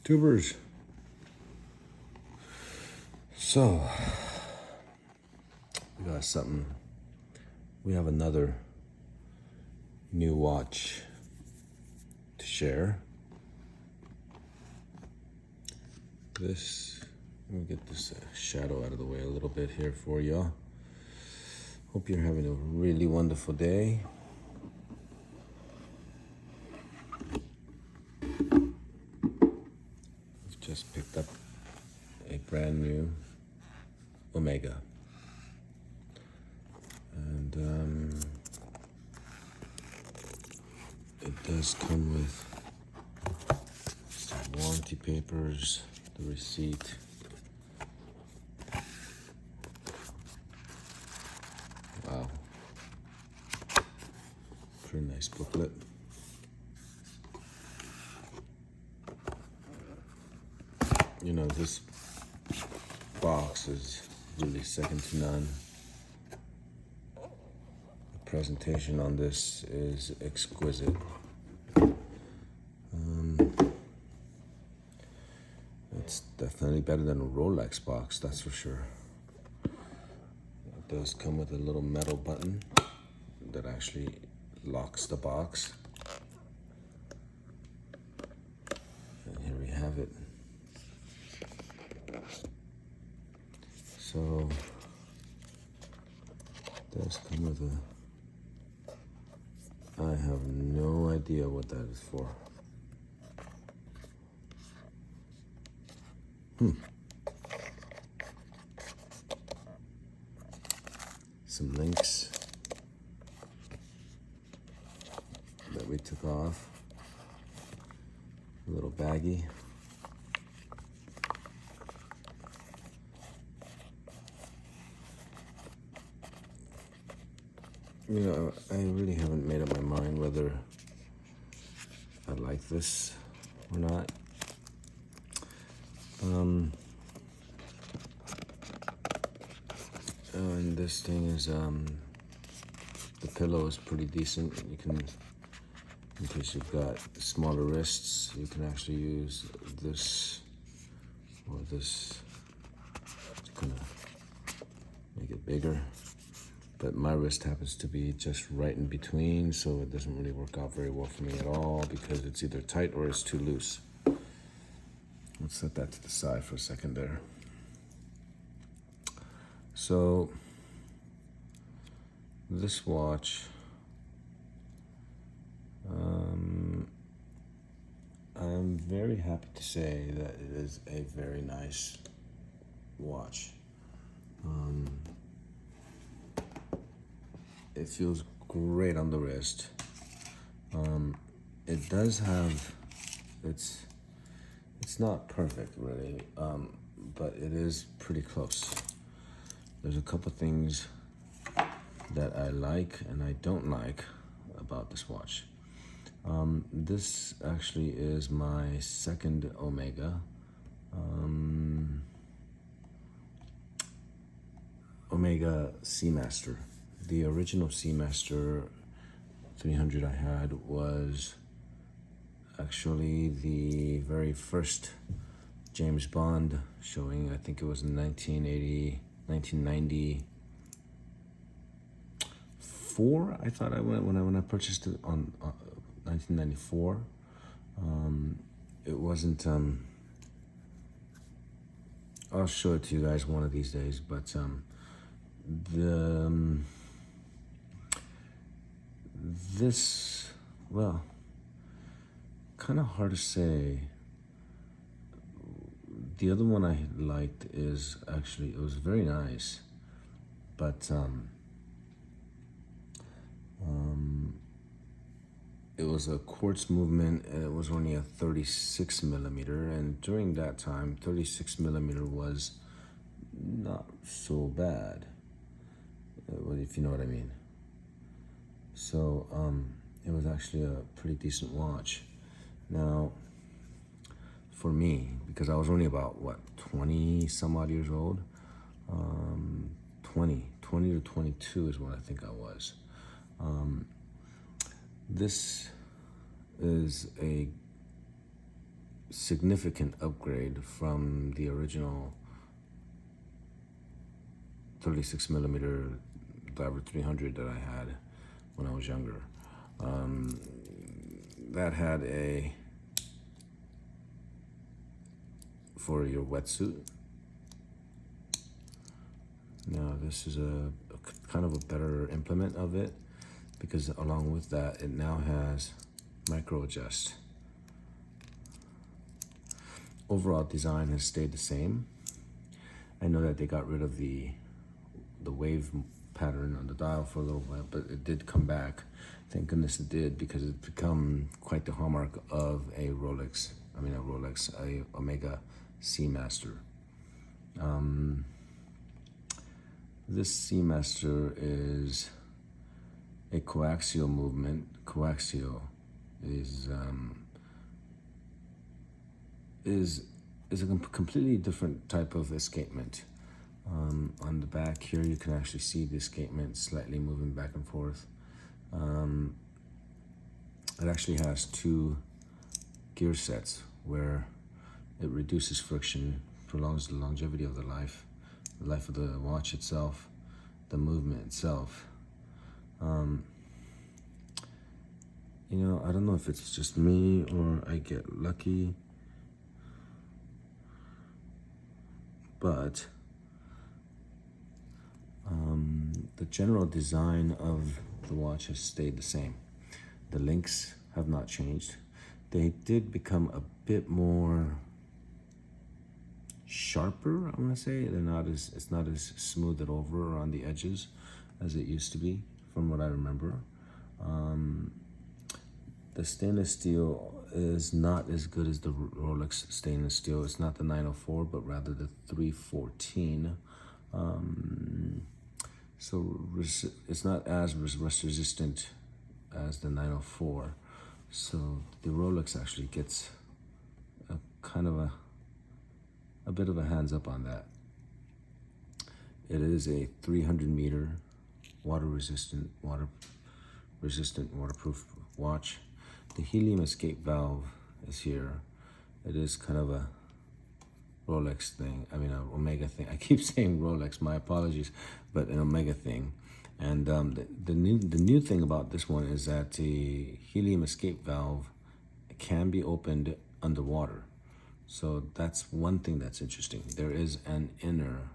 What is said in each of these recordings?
Tubers. So, we got something. We have another new watch to share. Let me get this shadow out of the way a little bit here for y'all. Hope you're having a really wonderful day. I've just picked up a brand new Omega. And it does come with some warranty papers, the receipt. Wow. Pretty nice booklet. You know, this box is really second to none. The presentation on this is exquisite. It's definitely better than a Rolex box, that's for sure. It does come with a little metal button that actually locks the box. And here we have it. So, it does come with I have no idea what that is for. Some links that we took off. A little baggie. You know, I really haven't made up my mind whether I like this or not. And this thing is, the pillow is pretty decent. You can, in case you've got smaller wrists, you can actually use this or this to kind of make it bigger. But my wrist happens to be just right in between, so it doesn't really work out very well for me at all because it's either tight or it's too loose. Let's set that to the side for a second there. So, this watch, I'm very happy to say that it is a very nice watch. It feels great on the wrist. It does have, it's not perfect really, but it is pretty close. There's a couple things that I like and I don't like about this watch. This actually is my second Omega. Omega Seamaster. The original Seamaster 300 I had was actually the very first James Bond showing. I think it was in 1994. I thought I went when I purchased it on 1994. It wasn't. I'll show it to you guys one of these days. But this, well, kind of hard to say. The other one I liked is actually, it was very nice, but it was a quartz movement and it was only a 36 millimeter, and during that time 36 millimeter was not so bad, if you know what I mean. So it was actually a pretty decent watch. Now, for me, because I was only about, 20 some odd years old, 20 to 22 is what I think I was. This is significant upgrade from the original 36 millimeter Diver 300 that I had when I was younger. That had a, for your wetsuit. Now this is a kind of a better implement of it, because along with that, it now has micro adjust. Overall design has stayed the same. I know that they got rid of the wave pattern on the dial for a little while, but it did come back. Thank goodness it did, because it's become quite the hallmark of a Omega Seamaster. This Seamaster is a coaxial movement. Coaxial is a completely different type of escapement. On the back here, you can actually see the escapement slightly moving back and forth. It actually has two gear sets where it reduces friction, prolongs the longevity of the life of the watch itself, the movement itself. You know, I don't know if it's just me or I get lucky, but the general design of the watch has stayed the same. The links have not changed. They did become a bit more sharper, I'm gonna say. It's not as smoothed over around the edges as it used to be, from what I remember. The stainless steel is not as good as the Rolex stainless steel. It's not the 904, but rather the 314. So it's not as rust resistant as the 904. So the Rolex actually gets a kind of a bit of a hands up on that. It is a 300 meter waterproof watch. The helium escape valve is here. It is kind of a Rolex thing. I mean, an Omega thing. I keep saying Rolex, my apologies, but an Omega thing. And the new thing about this one is that the helium escape valve can be opened underwater. So that's one thing that's interesting. There is an inner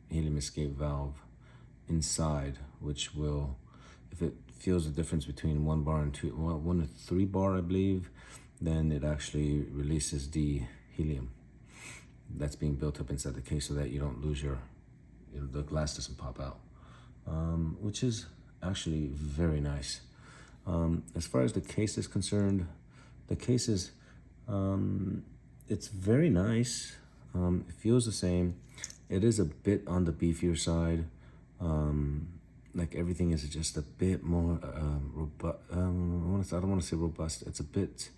helium escape valve inside, which will, if it feels the difference between 1 bar and 1 to 3 bar, I believe, then it actually releases the helium that's being built up inside the case, so that you don't lose the glass doesn't pop out, which is actually very nice. As far as the case is concerned, the case is, it's very nice. It feels the same. It is a bit on the beefier side. Like everything is just a bit more robust. I don't want to say robust. It's a bit,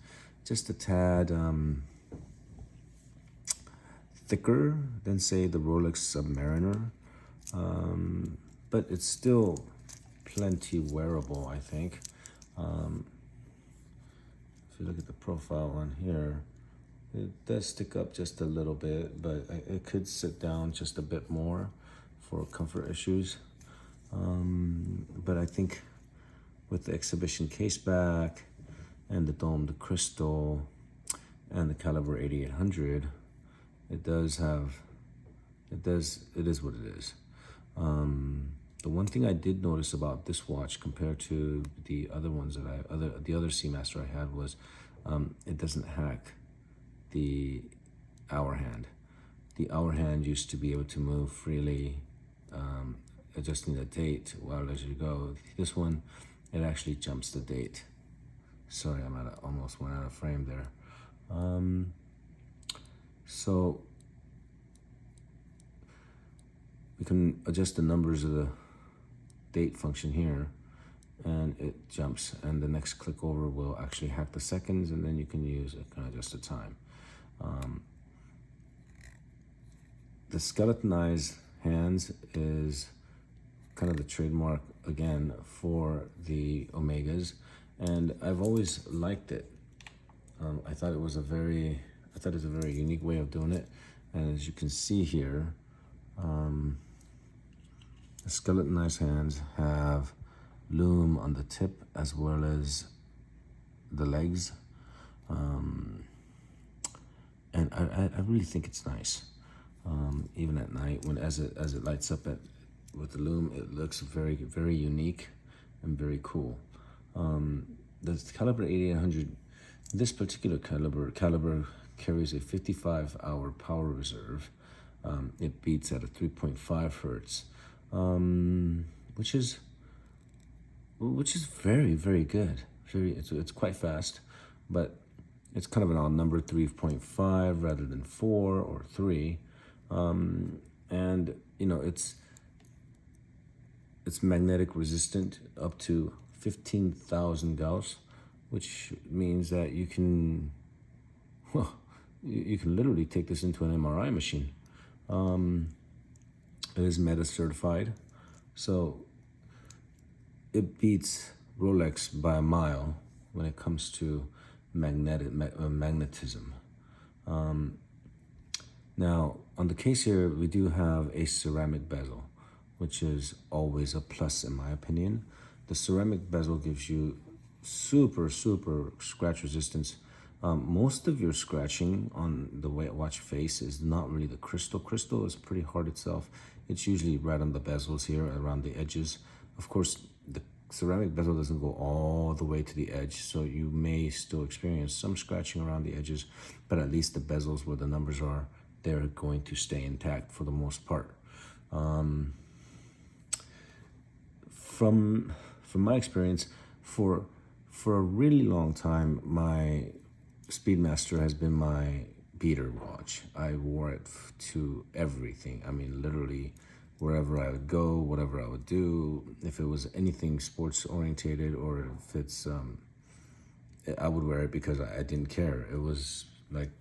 just a tad thicker than, say, the Rolex Submariner. But it's still plenty wearable, I think. If you look at the profile on here, it does stick up just a little bit, but it could sit down just a bit more for comfort issues. But I think with the exhibition case back and the domed crystal and the caliber 8800, it is what it is. The one thing I did notice about this watch compared to the other ones that the other Seamaster I had was, it doesn't hack the hour hand. The hour hand used to be able to move freely, adjusting the date while as you go. This one, it actually jumps the date. Sorry, almost went out of frame there. So we can adjust the numbers of the date function here, and it jumps, and the next click over will actually hack the seconds, and then you can adjust the time. The skeletonized hands is kind of the trademark again for the Omegas, and I've always liked it. I thought it was a very unique way of doing it. And as you can see here, the skeletonized hands have loom on the tip as well as the legs. And I really think it's nice. Even at night, as it lights up with the loom, it looks very, very unique and very cool. The caliber 8800, this particular caliber carries a 55-hour power reserve. It beats at a 3.5 hertz, which is very, very good. It's quite fast, but it's kind of an odd number, 3.5 rather than 4 or 3. And you know, it's magnetic resistant up to 15,000 Gauss, which means that you can, well, you can literally take this into an MRI machine. It is meta certified, so it beats Rolex by a mile when it comes to magnetism. Now, on the case here, we do have a ceramic bezel, which is always a plus in my opinion. The ceramic bezel gives you super scratch resistance. Most of your scratching on the watch face is not really the crystal. Crystal is pretty hard itself. It's usually right on the bezels here, around the edges. Of course, the ceramic bezel doesn't go all the way to the edge, so you may still experience some scratching around the edges, but at least the bezels where the numbers are, they're going to stay intact for the most part. From my experience, for a really long time, my Speedmaster has been my beater watch. I wore it to everything. I mean, literally wherever I would go, whatever I would do. If it was anything sports orientated, or if it's, I would wear it because I didn't care. It was like,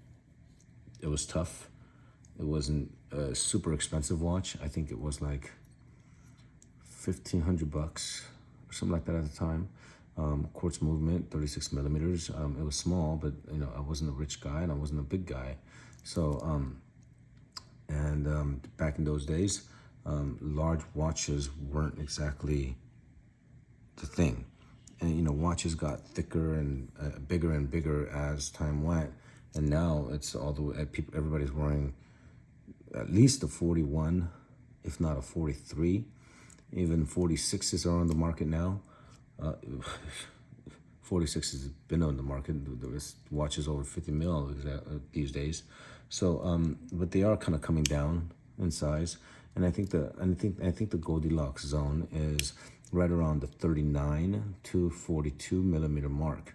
it was tough. It wasn't a super expensive watch. I think it was like $1,500 or something like that at the time. Quartz movement, 36 millimeters. It was small, but you know, I wasn't a rich guy and I wasn't a big guy. So, back in those days, large watches weren't exactly the thing. And you know, watches got thicker and bigger as time went. And now it's all the way, everybody's wearing at least a 41, if not a 43. Even 46s are on the market now. 46 has been on the market. There's watches over 50 mil these days. So, but they are kind of coming down in size. And I think the Goldilocks zone is right around the 39 to 42 millimeter mark.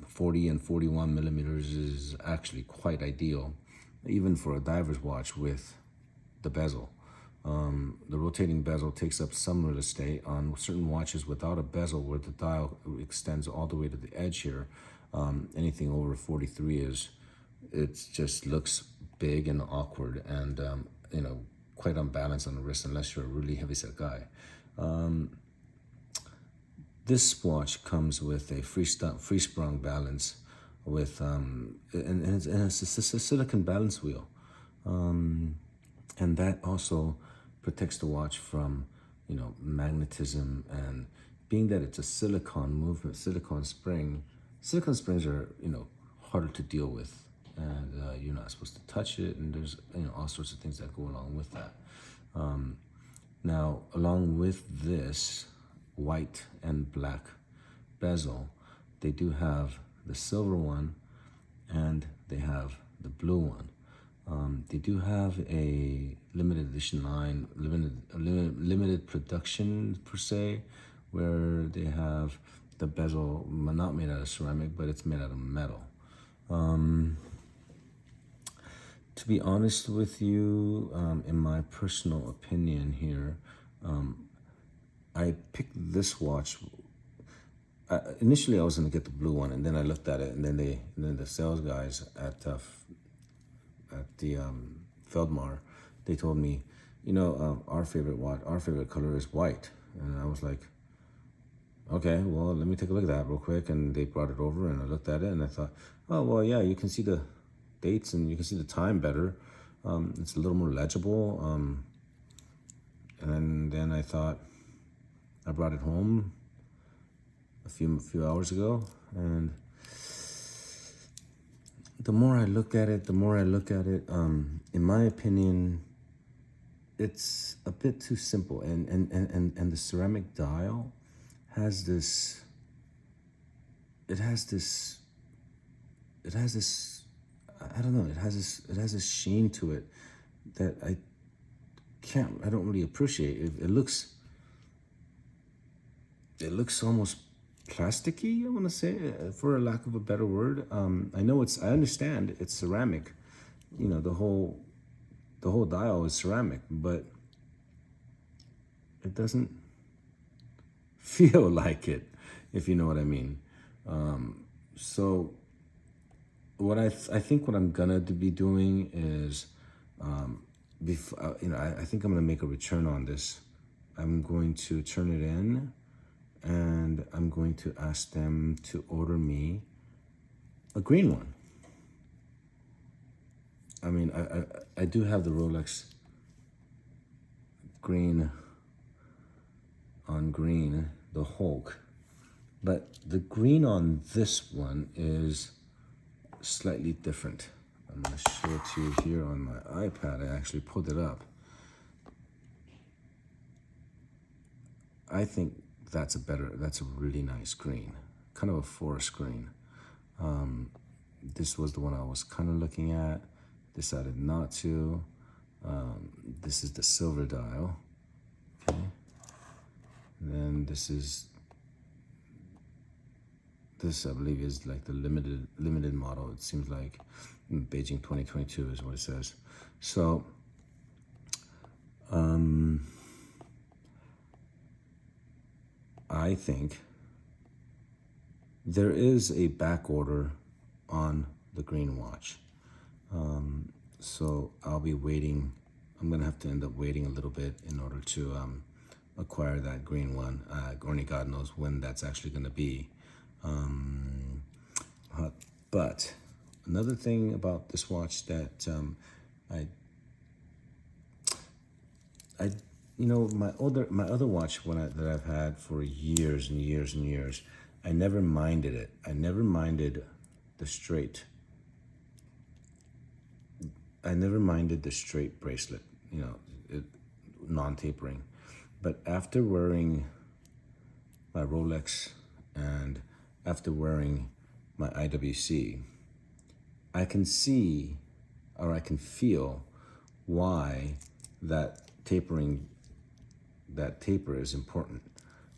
40 and 41 millimeters is actually quite ideal, even for a diver's watch with the bezel. The rotating bezel takes up some real estate on certain watches without a bezel, where the dial extends all the way to the edge here. Anything over 43 it just looks big and awkward, and you know, quite unbalanced on the wrist unless you're a really heavyset guy. This watch comes with a free-sprung balance with and it's a silicon balance wheel, and that also protects the watch from, you know, magnetism. And being that it's a silicon movement, silicon springs are, you know, harder to deal with, and you're not supposed to touch it, and there's, you know, all sorts of things that go along with that. Now, along with this white and black bezel, they do have the silver one and they have the blue one. They do have a limited edition line, limited production per se, where they have the bezel not made out of ceramic, but it's made out of metal. To be honest with you, in my personal opinion here, I picked this watch. Initially, I was going to get the blue one, and then I looked at it, and then the sales guys at the Feldmar, they told me, you know, our favorite color is white, and I was like, okay, well, let me take a look at that real quick. And they brought it over and I looked at it and I thought, oh, well, yeah, you can see the dates and you can see the time better. It's a little more legible. And then I thought, I brought it home a few hours ago, and the more I look at it, in my opinion, it's a bit too simple. And the ceramic dial has this, it has this, I don't know, it has this sheen to it that I don't really appreciate. It looks almost plasticky, I want to say, for a lack of a better word. I understand it's ceramic, the whole dial is ceramic, but it doesn't feel like it, if you know what I mean. So I think what I'm gonna be doing is, I think I'm gonna make a return on this. I'm going to turn it in, and I'm going to ask them to order me a green one. I mean, I do have the Rolex green on green, the Hulk, but the green on this one is slightly different. I'm going to show it to you here on my iPad. I actually pulled it up. I think that's a really nice green, kind of a forest green. This was the one I was kind of looking at, decided not to. This is the silver dial, okay? And then this I believe is like the limited model. It seems like Beijing 2022 is what it says. So, I think there is a back order on the green watch. So I'll be waiting. I'm going to have to end up waiting a little bit in order to acquire that green one. Only God knows when that's actually going to be. But another thing about this watch that my other watch that I've had for years and years and years, I never minded it. I never minded the straight. I never minded the straight bracelet, non-tapering. But after wearing my Rolex and after wearing my IWC, I can see, or I can feel why that taper is important.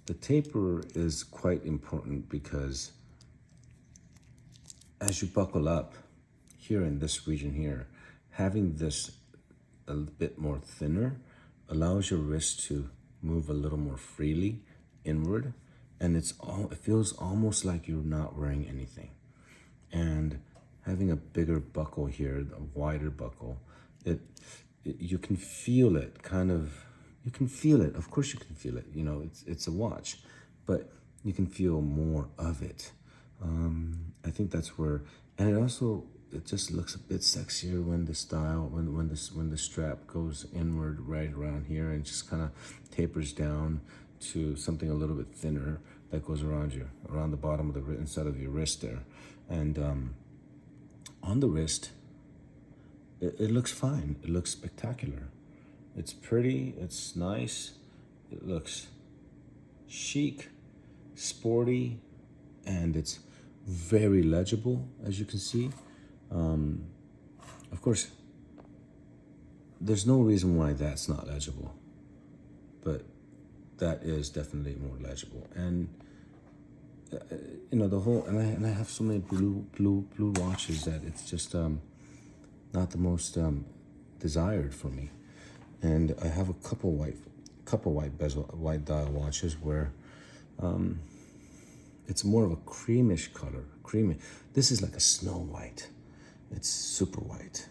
The taper is quite important because as you buckle up here in this region here, having this a bit more thinner allows your wrist to move a little more freely inward, and it feels almost like you're not wearing anything. And having a bigger buckle here, a wider buckle, you can feel it kind of. You can feel it. Of course you can feel it. It's a watch, but you can feel more of it. I think that's where, and it just looks a bit sexier when the style, when the strap goes inward right around here and just kind of tapers down to something a little bit thinner that goes around the bottom of the inside of your wrist there, and on the wrist, it looks fine. It looks spectacular. It's pretty, it's nice, it looks chic, sporty, and it's very legible, as you can see. Of course, there's no reason why that's not legible, but that is definitely more legible. And and I have so many blue watches that it's just not the most desired for me. And I have a couple white bezel, white dial watches where it's more of a creamish color. Creamy. This is like a snow white. It's super white,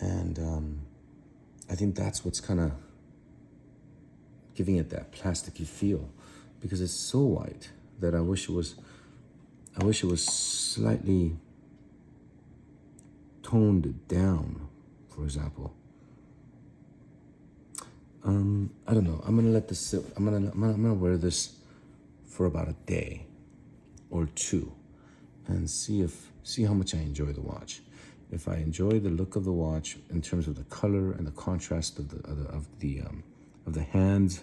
and I think that's what's kind of giving it that plasticky feel, because it's so white. that I wish it was slightly toned down, for example. I don't know. I'm gonna let this sit. I'm gonna wear this for about a day or two, and see how much I enjoy the watch. If I enjoy the look of the watch in terms of the color and the contrast of the hands,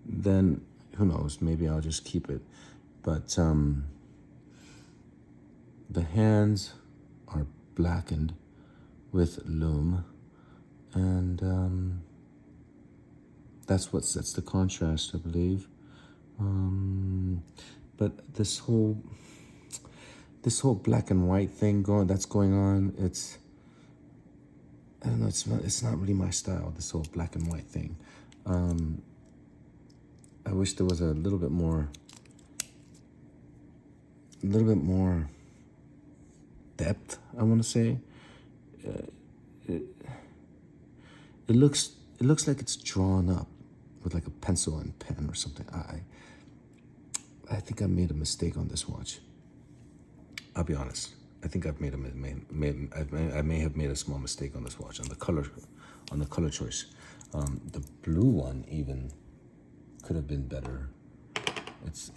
then who knows? Maybe I'll just keep it. But the hands are blackened with lume, and that's what sets the contrast, I believe. But this whole black and white thing that's going on, I don't know, it's not really my style, this whole black and white thing. I wish there was a little bit more depth, I want to say. It looks like it's drawn up with like a pencil and pen or something. I think I made a mistake on this watch. I'll be honest. I think I may have made a small mistake on this watch on the color choice. The blue one even could have been better. It's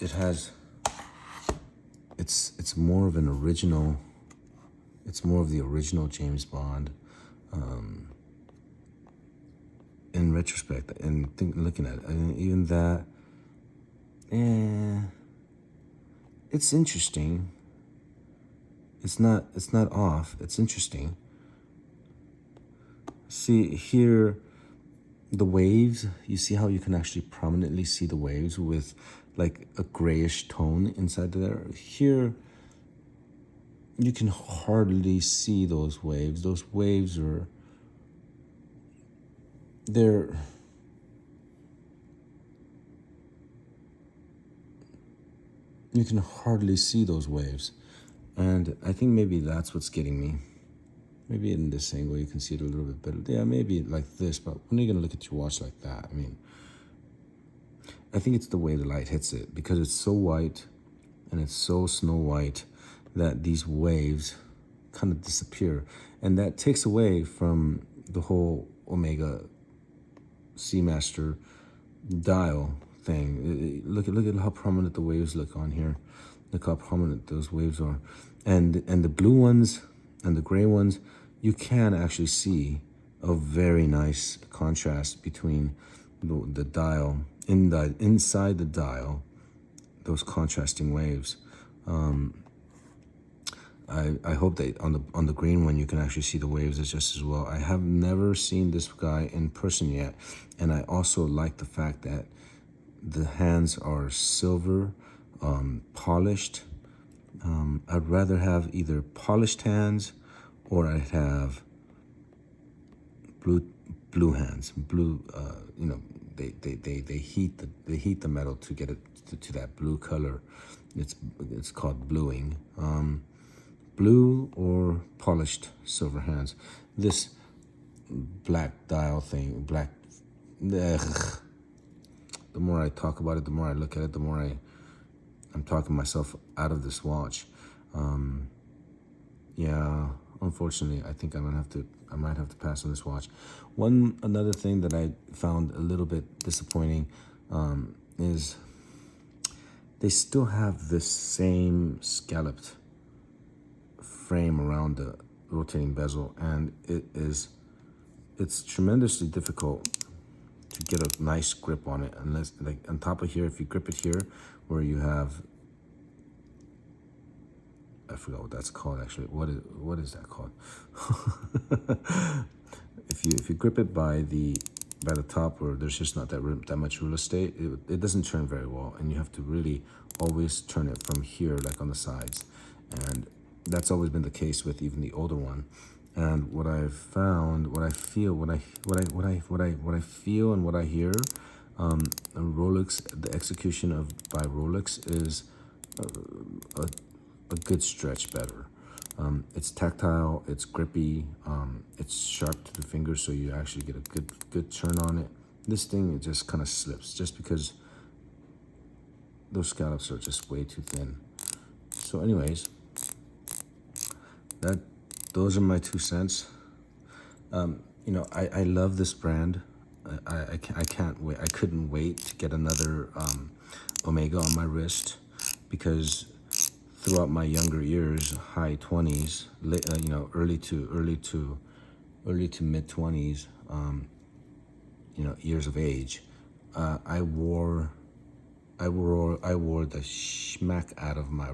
more of an original. It's more of the original James Bond. In retrospect, and looking at it, I mean, even that, it's interesting. It's not off. It's interesting. See here, the waves. You see how you can actually prominently see the waves with like a grayish tone inside there. Here, you can hardly see those waves. Those waves are. You can hardly see those waves, and I think maybe that's what's getting me. Maybe in this angle you can see it a little bit better. Yeah, maybe like this, but when are you gonna look at your watch like that? I mean, I think it's the way the light hits it, because it's so white and it's so snow white that these waves kind of disappear, and that takes away from the whole Omega Seamaster dial thing. Look at how prominent the waves look on here. Look how prominent those waves are, and the blue ones and the gray ones, you can actually see a very nice contrast between the dial inside the dial, those contrasting waves. I hope that on the green one you can actually see the waves just as well. I have never seen this guy in person yet, and I also like the fact that the hands are silver, polished. I'd rather have either polished hands, or I'd have blue hands. Blue, they heat the metal to get it to that blue color. It's called bluing. Blue or polished silver hands. This black dial thing, the more I talk about it, the more I look at it, the more I'm talking myself out of this watch. Yeah, unfortunately, I think I might have to pass on this watch. Another thing that I found a little bit disappointing is they still have this same scalloped frame around the rotating bezel, and it's tremendously difficult to get a nice grip on it, unless, like, on top of here, if you grip it here where you have, I forgot what that's called actually. What is that called? If you grip it by the top where there's just not that much real estate, it doesn't turn very well, and you have to really always turn it from here, like on the sides, and that's always been the case with even the older one. And what I've found, what I feel, and what I hear, Rolex, the execution by Rolex is a good stretch better. It's tactile, it's grippy, it's sharp to the finger, so you actually get a good turn on it. This thing, it just kind of slips, just because those scallops are just way too thin. So anyways, those are my 2 cents. You know, I love this brand. I can't wait. I couldn't wait to get another Omega on my wrist, because throughout my younger years, high 20s, you know, early to mid 20s, you know, years of age, I wore the schmack out of my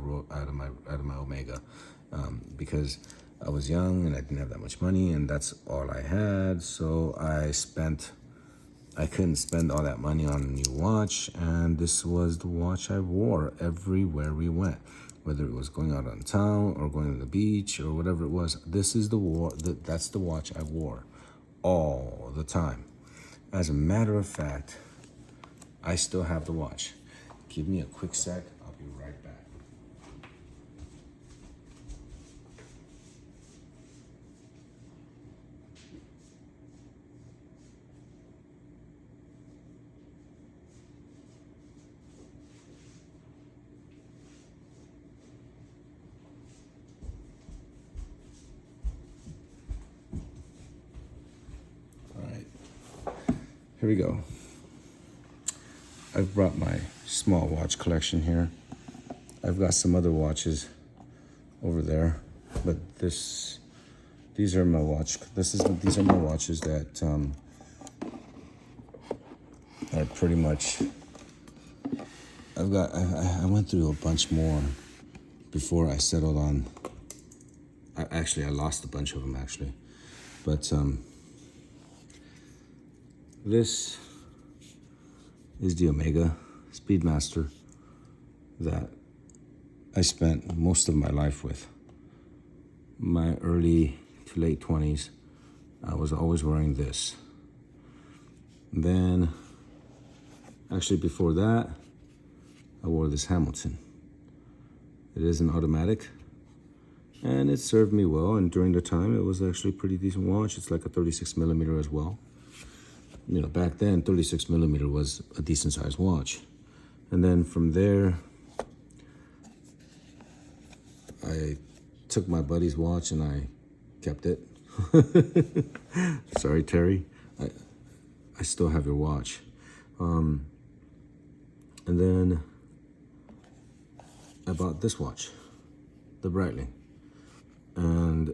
Omega, because I was young and I didn't have that much money, and that's all I had. So I couldn't spend all that money on a new watch, and this was the watch I wore everywhere we went, whether it was going out on town or going to the beach or whatever it was. This is that's the watch I wore all the time. As a matter of fact, I still have the watch. Give me a quick sec. I'll be right back. All right. Here we go. I've brought my small watch collection here. I've got some other watches over there, but these are my these are my watches that are pretty much. I went through a bunch more before I settled on. I lost a bunch of them actually, but this is the Omega Speedmaster that I spent most of my life with. My early to late 20s, I was always wearing this. Then, actually before that, I wore this Hamilton. It is an automatic, and it served me well, and during the time, it was actually a pretty decent watch. It's like a 36 millimeter as well. You know, back then, 36 millimeter was a decent sized watch. And then from there, I took my buddy's watch and I kept it. Sorry, Terry. I still have your watch. And then I bought this watch, the Breitling. And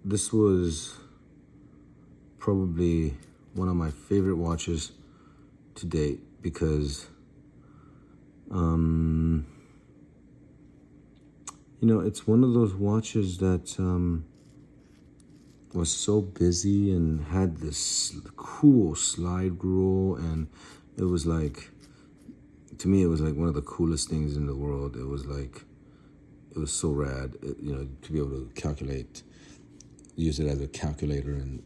this was probably one of my favorite watches to date, because you know, it's one of those watches that was so busy and had this cool slide rule, and it was like, to me, it was like one of the coolest things in the world. It was so rad, you know, to be able to use it as a calculator, and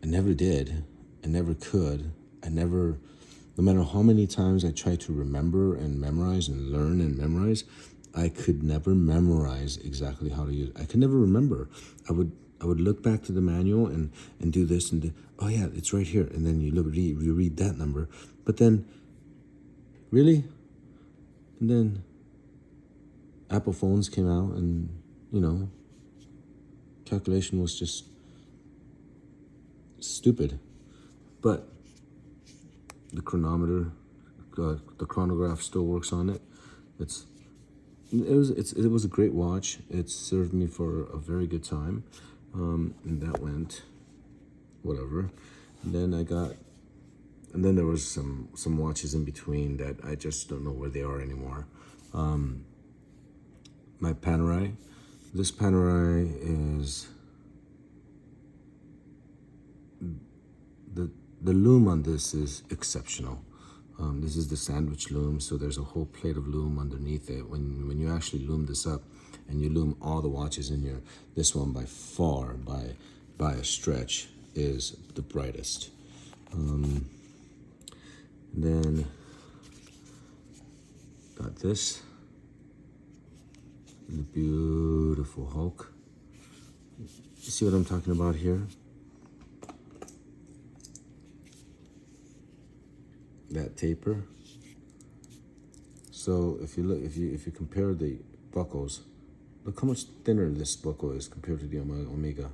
I never did. I never could. No matter how many times I tried to remember and memorize and learn and memorize, I could never memorize exactly how to use it. I could never remember. I would look back to the manual and do this and oh yeah, it's right here. And then you read that number. But then, really? And then Apple phones came out, and, you know, calculation was just stupid. But the chronometer, the chronograph still works on it. It was a great watch. It served me for a very good time, and that went whatever. And then there was some watches in between that I just don't know where they are anymore. My Panerai. This Panerai is the loom on this is exceptional. This is the sandwich loom, so there's a whole plate of loom underneath it. When you actually loom this up, and you loom all the watches in here, this one by far, by a stretch, is the brightest. Then got this, the beautiful Hulk. You see what I'm talking about here? That taper. So if you look, if you compare the buckles, look how much thinner this buckle is compared to the Omega.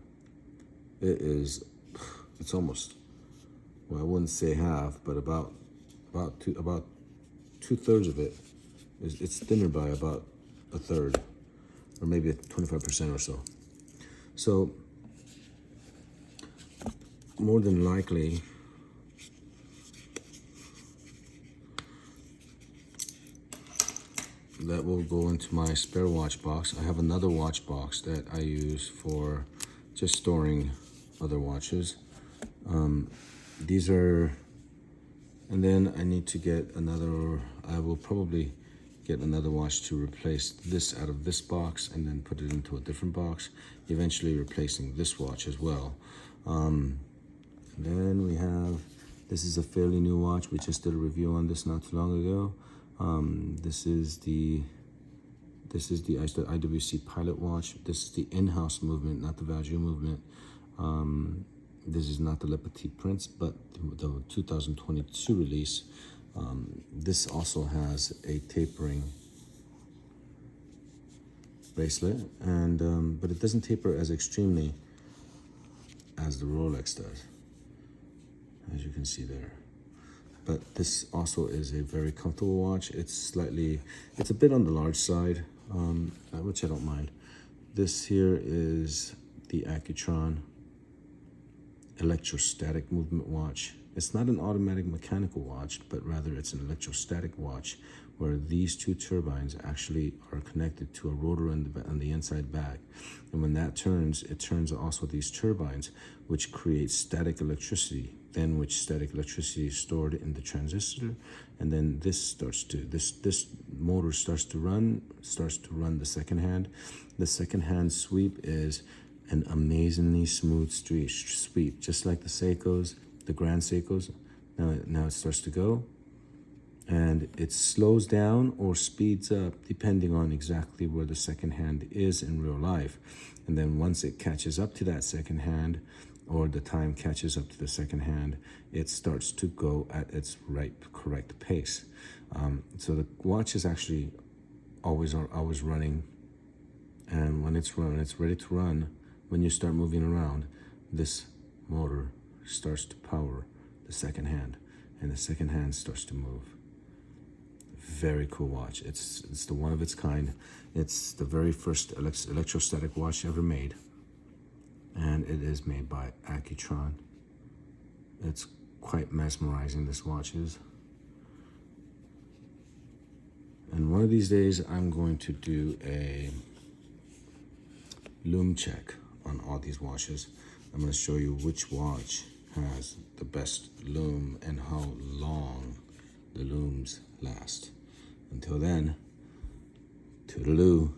It is, it's almost, well, I wouldn't say half, but about 2/3 of it is, it's thinner by about a third, or maybe 25% or so. So more than likely, that will go into my spare watch box. I have another watch box that I use for just storing other watches. These are, and then I need to get another, I will probably get another watch to replace this out of this box and then put it into a different box, eventually replacing this watch as well. Then we have, this is a fairly new watch. We just did a review on this not too long ago. This is the IWC Pilot watch. This is the in-house movement, not the Valjoux movement. This is not the Le Petit Prince, but the 2022 release. This also has a tapering bracelet, and but it doesn't taper as extremely as the Rolex does, as you can see there. But this also is a very comfortable watch. It's a bit on the large side, which I don't mind. This here is the Accutron electrostatic movement watch. It's not an automatic mechanical watch, but rather it's an electrostatic watch where these two turbines actually are connected to a rotor on the inside back. And when that turns, it turns also these turbines, which create static electricity, then which static electricity is stored in the transistor, and then this motor starts to run the second hand. The second hand sweep is an amazingly smooth sweep, just like the Seikos, the Grand Seikos. Now it starts to go, and it slows down or speeds up depending on exactly where the second hand is in real life. And then once it catches up to that second hand, or the time catches up to the second hand, it starts to go at its correct pace. So the watch is actually always running, and when it's ready to run, when you start moving around, this motor starts to power the second hand, and the second hand starts to move. Very cool watch. It's the one of its kind. It's the very first electrostatic watch ever made, and it is made by Accutron. It's quite mesmerizing, this watch is. And one of these days, I'm going to do a lume check on all these watches. I'm going to show you which watch has the best lume and how long the lumes last. Until then, toodaloo.